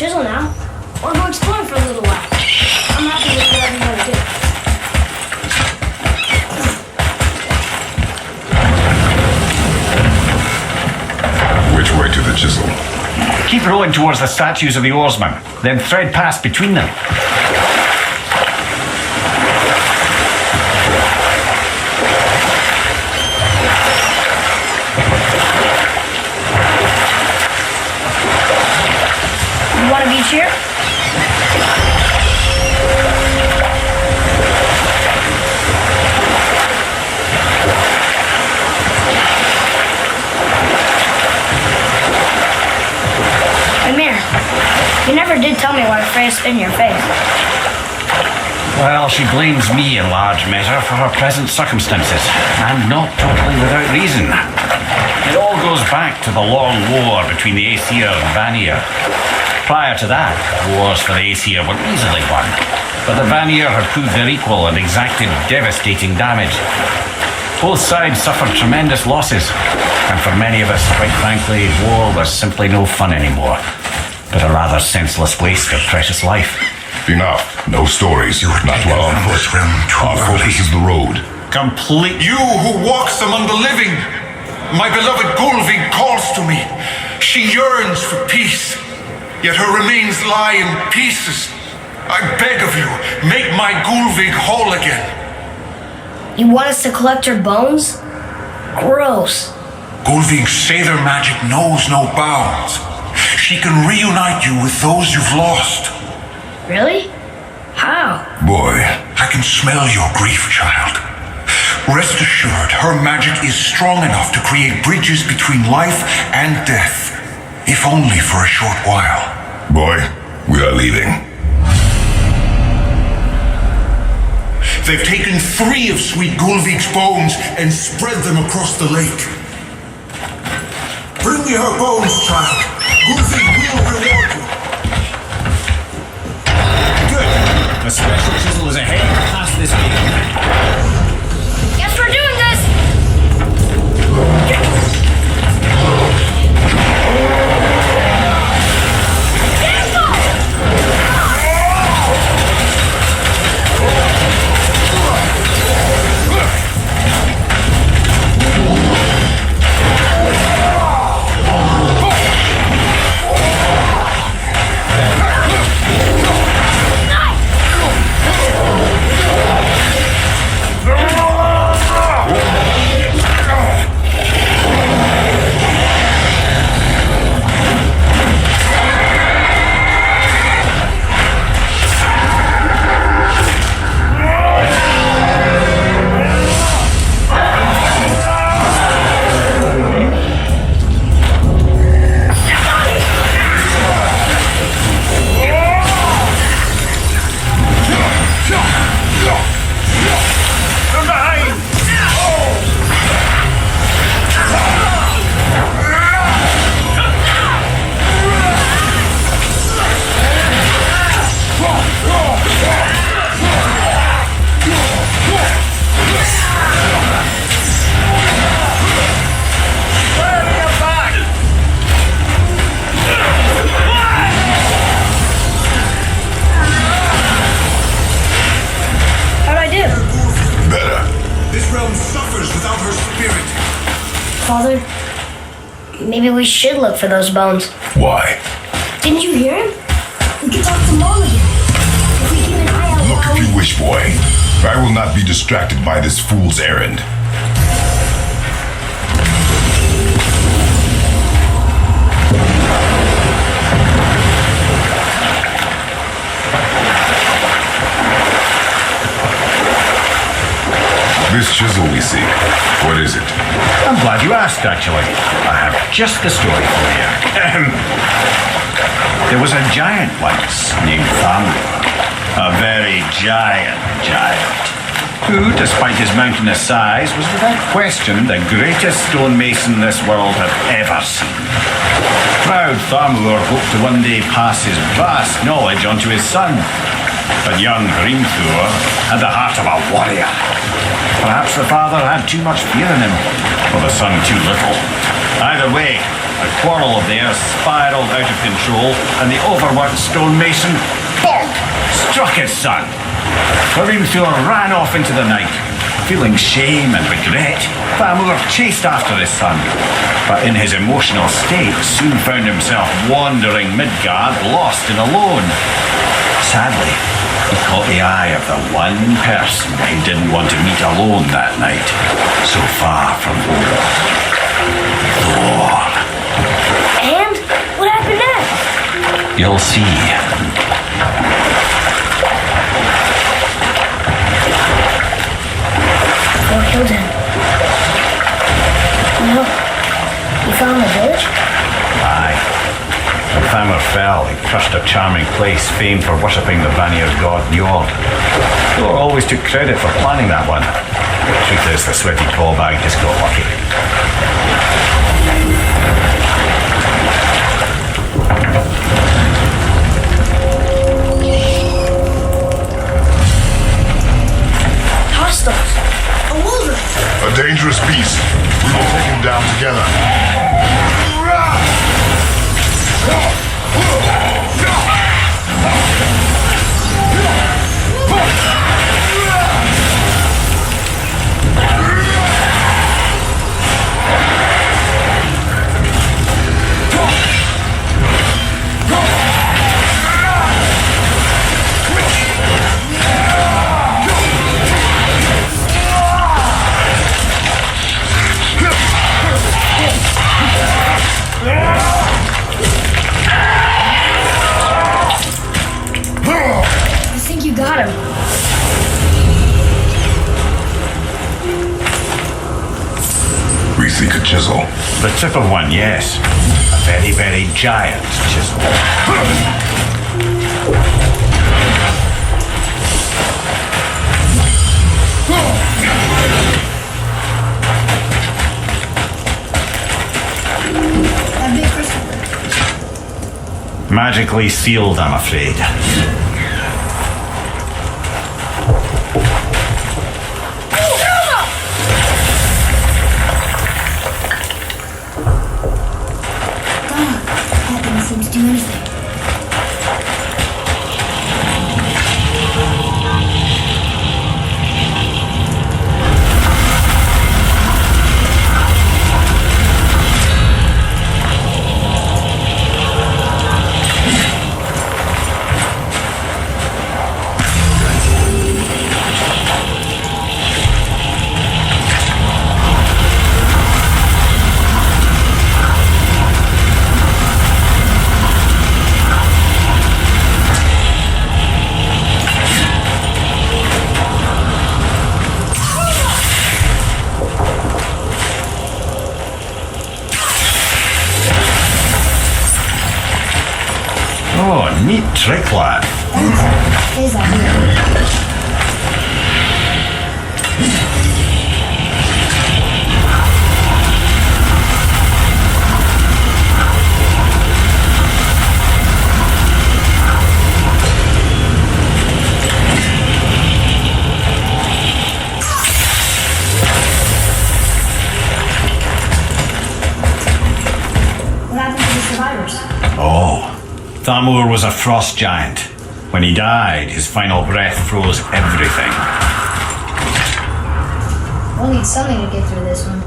chisel now. Or go exploring for a little while. I'm happy with whatever you want to do. Which way to the chisel? Keep rowing towards the statues of the oarsmen, then thread past between them. You want a beach here? Amir, you never did tell me why Freya spit in your face. Well, she blames me in large measure for her present circumstances, and not totally without reason. It all goes back to the long war between the Aesir and Vanir. Prior to that, wars for the Aesir were easily won, but the Vanir had proved their equal and exacted devastating damage. Both sides suffered tremendous losses, and for many of us, quite frankly, war was simply no fun anymore, but a rather senseless waste of precious life. Enough. No stories. Not while on foot. Our focus is the road. Complete. You who walks among the living, my beloved Gulvig calls to me. She yearns for peace, yet her remains lie in pieces. I beg of you, make my Gulvig whole again. You want us to collect her bones? Gross. Gulvig's sailor magic knows no bounds. She can reunite you with those you've lost. Really? How? Boy, I can smell your grief, child. Rest assured, her magic is strong enough to create bridges between life and death, if only for a short while. Boy, we are leaving. They've taken 3 of sweet Gulvig's bones and spread them across the lake. Bring me her bones, child. Gulvig will reward you. The special chisel is ahead past this gate. Guess we're doing this! Father, maybe we should look for those bones. Why? Didn't you hear him? We could talk to Mom again. If we keep an eye out. Look if you wish, boy. I will not be distracted by this fool's errand. This chisel we seek, what is it? I'm glad you asked, actually. I have just the story for you. There was a giant once named Thamur. A very giant, who, despite his mountainous size, was without question the greatest stonemason this world had ever seen. Proud Thamur hoped to one day pass his vast knowledge onto his son. But young Hrimthur had the heart of a warrior. Perhaps the father had too much fear in him, or the son too little. Either way, A quarrel of theirs spiralled out of control, and the overworked stonemason, bonk, struck his son. Flamethrower ran off into the night. Feeling shame and regret, Thamur chased after his son, but in his emotional state soon found himself wandering Midgard, lost and alone. Sadly, he caught the eye of the one person he didn't want to meet alone that night, so far from home. Thor. And what happened next? You'll see. Thor killed him. No. You found the village? Aye. When Thamur fell, he crushed a charming place famed for worshipping the Vanir god Njord. Thor always took credit for planning that one. The truth is, the sweaty bag just got lucky. Hostiles. A wolverine. A dangerous beast. We will take him down together. I think you got him. We seek a chisel. The tip of one, yes. A very, very giant chisel. That big crystal. Magically sealed, I'm afraid. That didn't seem to do anything. Oh, neat trick, lad. Stays out here. What happened to the survivors? Oh, Thamur was a frost giant. When he died, his final breath froze everything. We'll need something to get through this one.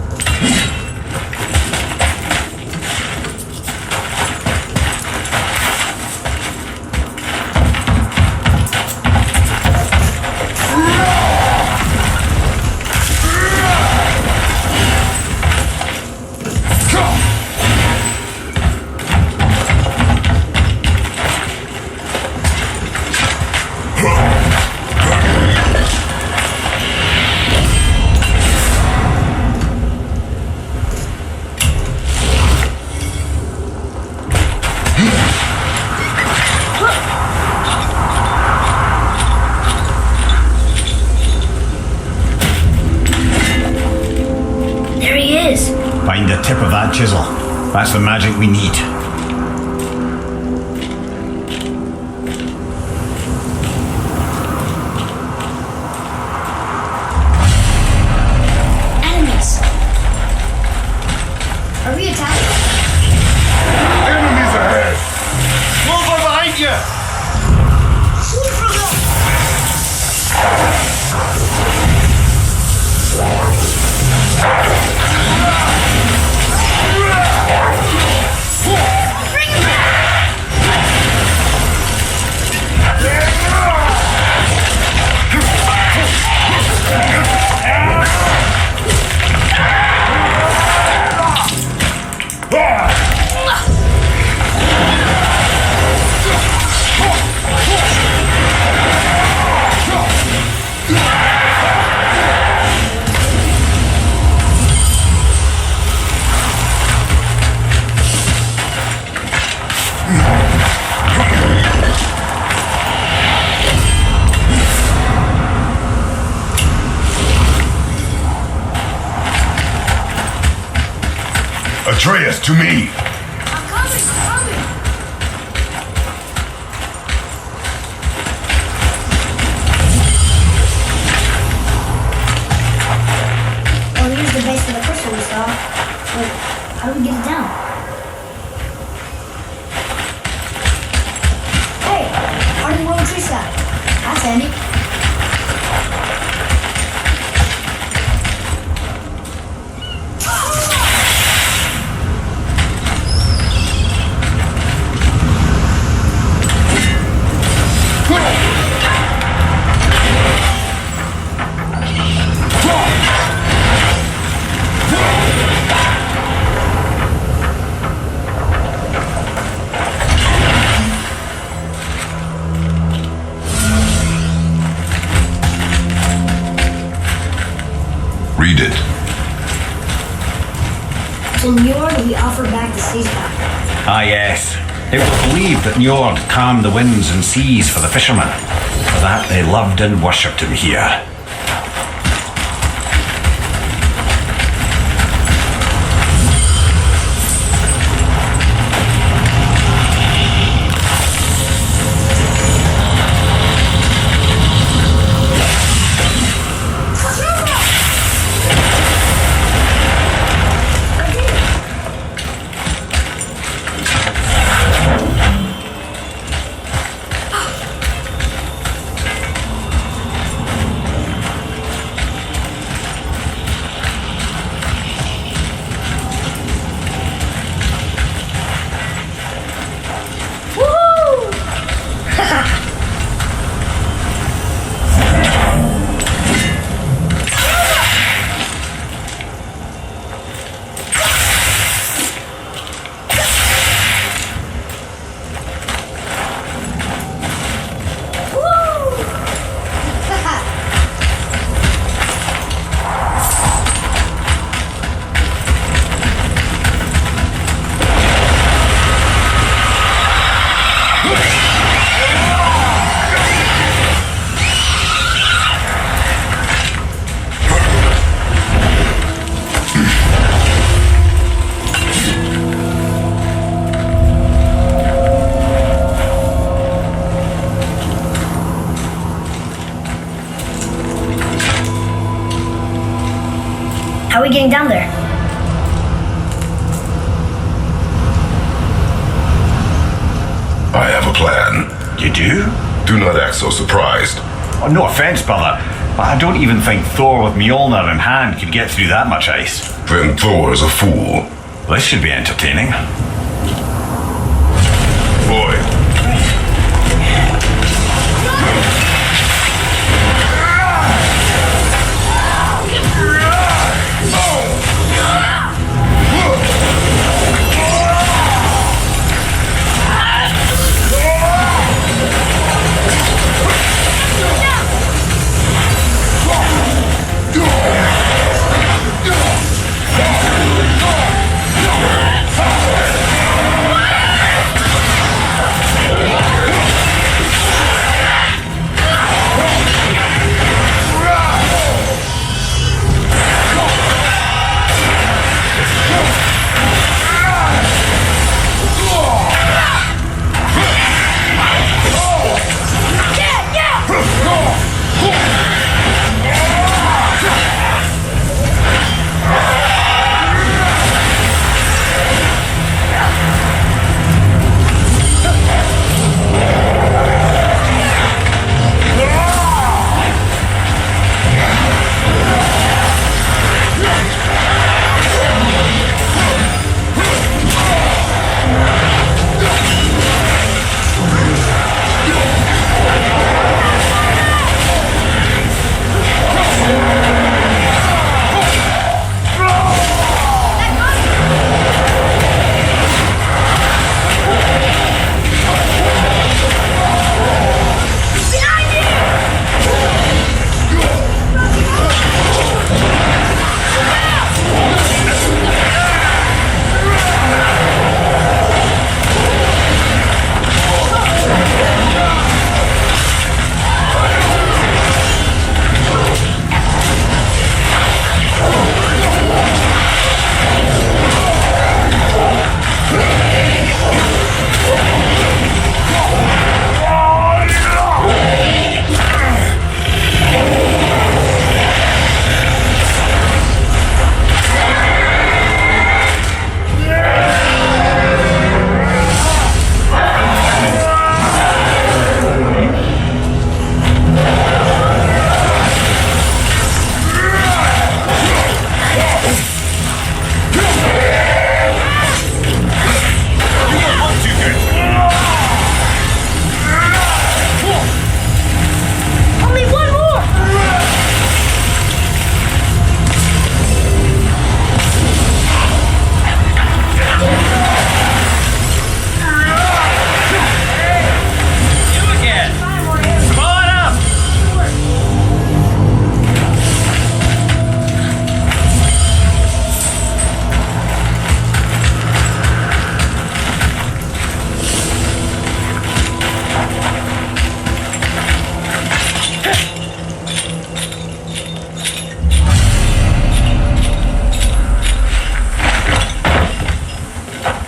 Find the tip of that chisel. That's the magic we need. Enemies. Are we attacked? Atreus, to me! I'm coming, I'm coming. Oh, here's the base of the crystal we saw. Wait, how do we get it down? Hey, ROG Strix guy. That's handy. Read it. To Njord, we offer back the sea spot. Ah, yes. It was believed that Njord calmed the winds and seas for the fishermen. For that, they loved and worshipped him here. How are we getting down there? I have a plan. You do? Do not act so surprised. Oh, no offense, brother, but I don't even think Thor with Mjolnir in hand could get through that much ice. Then Thor is a fool. This should be entertaining. Boy,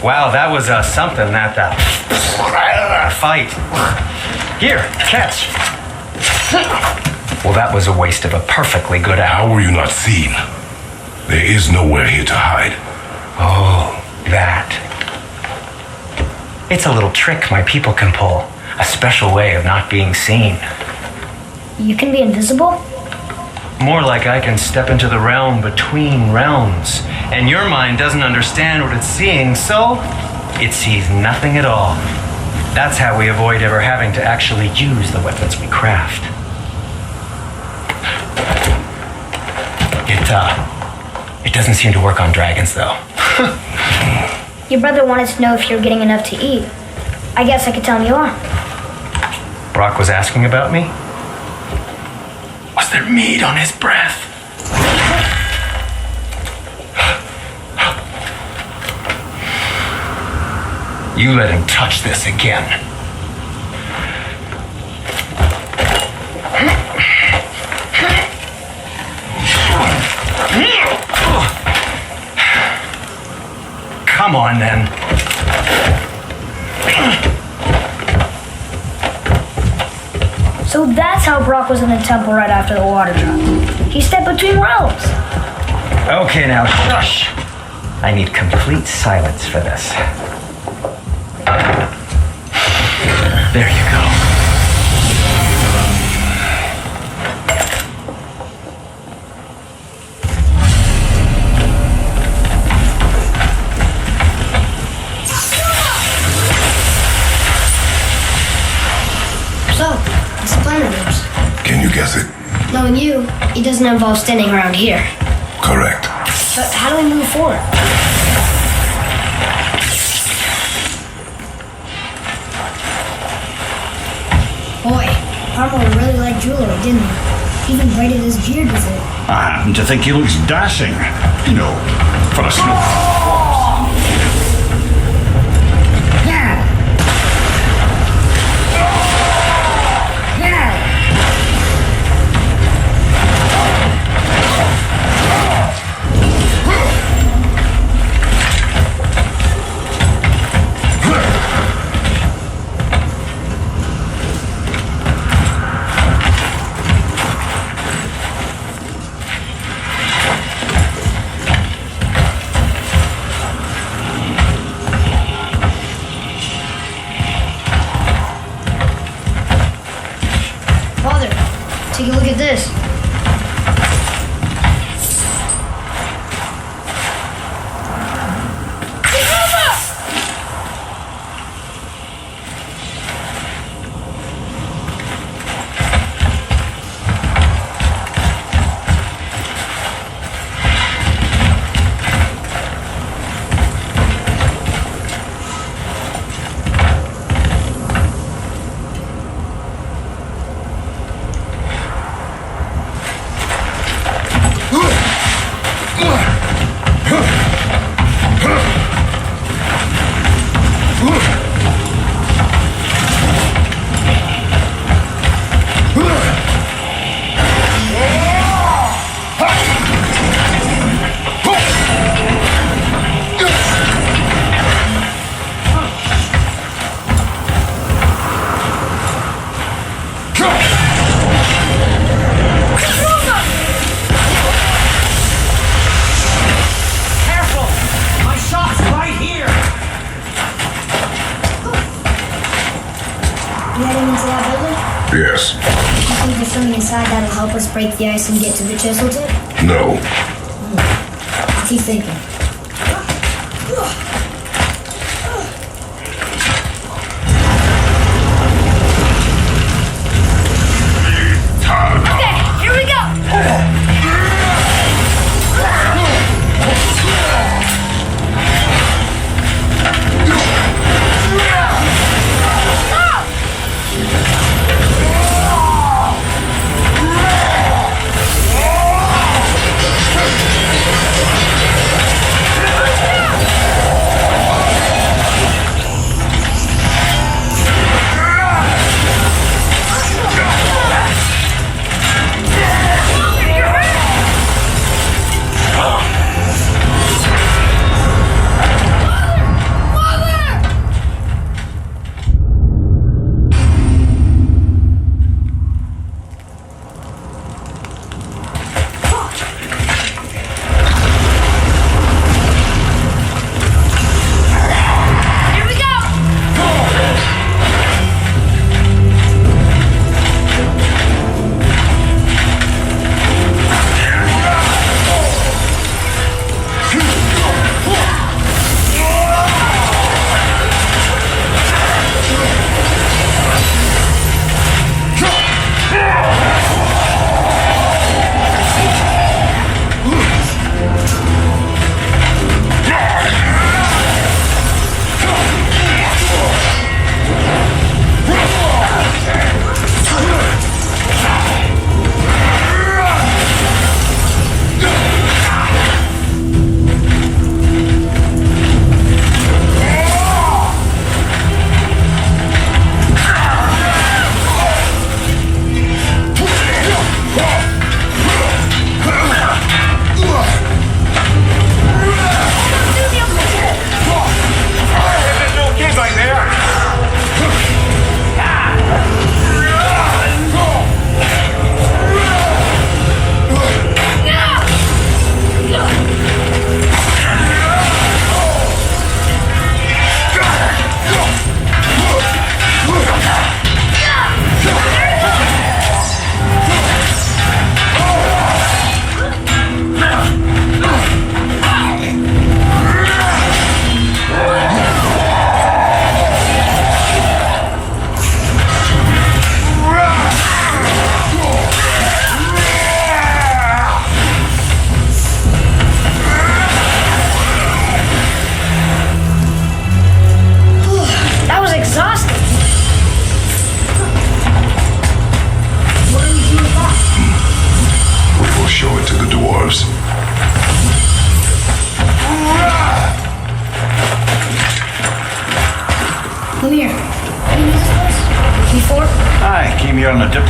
Wow, that was something, that fight. Here, catch. Well, that was a waste of a perfectly good hour. How were you not seen? There is nowhere here to hide. Oh, that. It's a little trick my people can pull. A special way of not being seen. You can be invisible? More like I can step into the realm between realms, and your mind doesn't understand what it's seeing, so it sees nothing at all. That's how we avoid ever having to actually use the weapons we craft. It doesn't seem to work on dragons, though. Your brother wanted to know if you're getting enough to eat. I guess I could tell him you are. Brock was asking about me? Was there meat on his breath? You let him touch this again. Come on, then. So that's how Brock was in the temple right after the water drop. He stepped between realms. Okay, now shush. I need complete silence for this. There you go. So, what's the plan of yours? Can you guess it? Knowing you, it doesn't involve standing around here. Correct. But how do we move forward? Boy, Harmon really liked jewelry, didn't he? Even braided his beard with it. I happen to think he looks dashing. You know, for a snow. Yeah. Yeah. Father, take a look at this. You heading into that building? Yes. You think there's something inside that'll help us break the ice and get to the chisel tip? No. What's he thinking? Okay, here we go!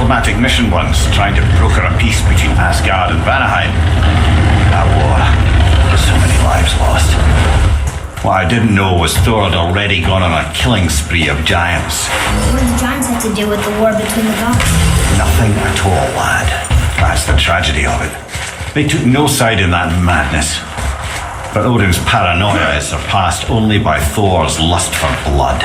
diplomatic mission once, trying to broker a peace between Asgard and Vanaheim. That war, so many lives lost. What I didn't know was Thor had already gone on a killing spree of giants. What do the giants have to do with the war between the gods? Nothing at all, lad. That's the tragedy of it. They took no side in that madness. But Odin's paranoia is surpassed only by Thor's lust for blood.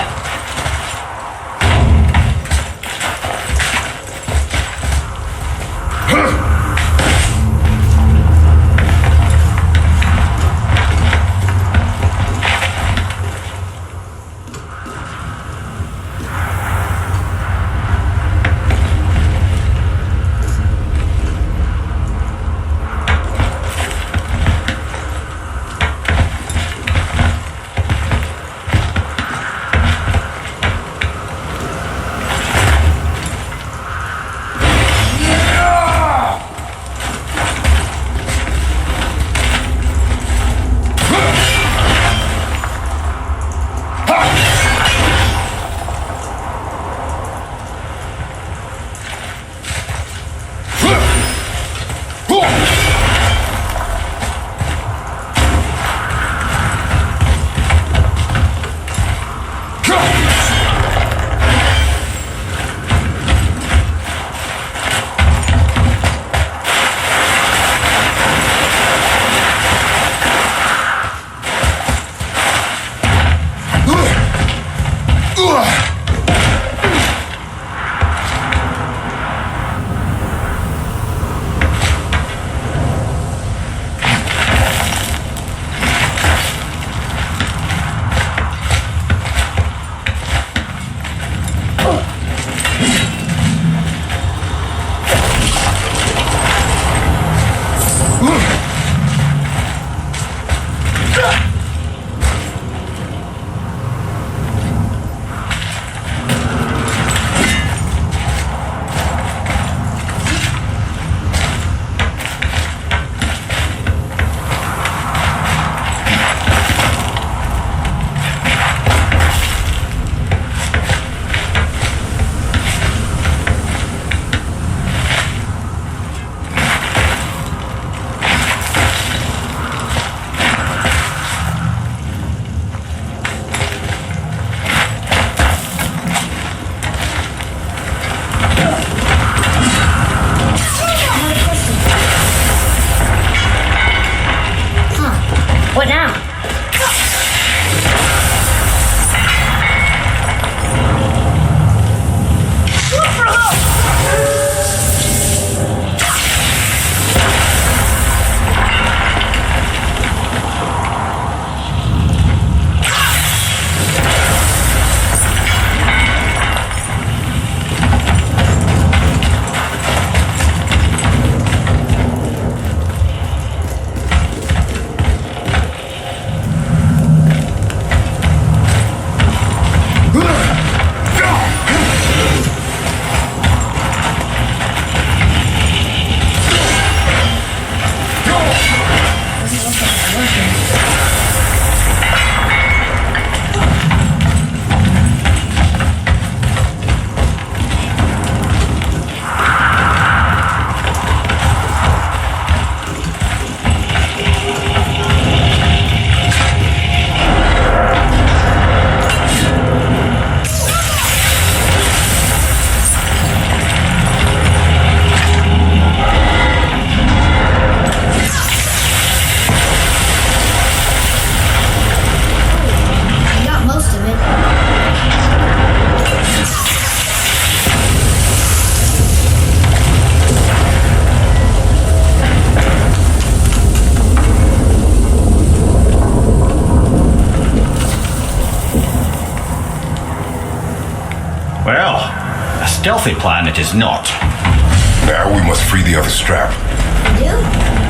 What now? Look for help! Well, a stealthy plan it is not. Now we must free the other strap. Do?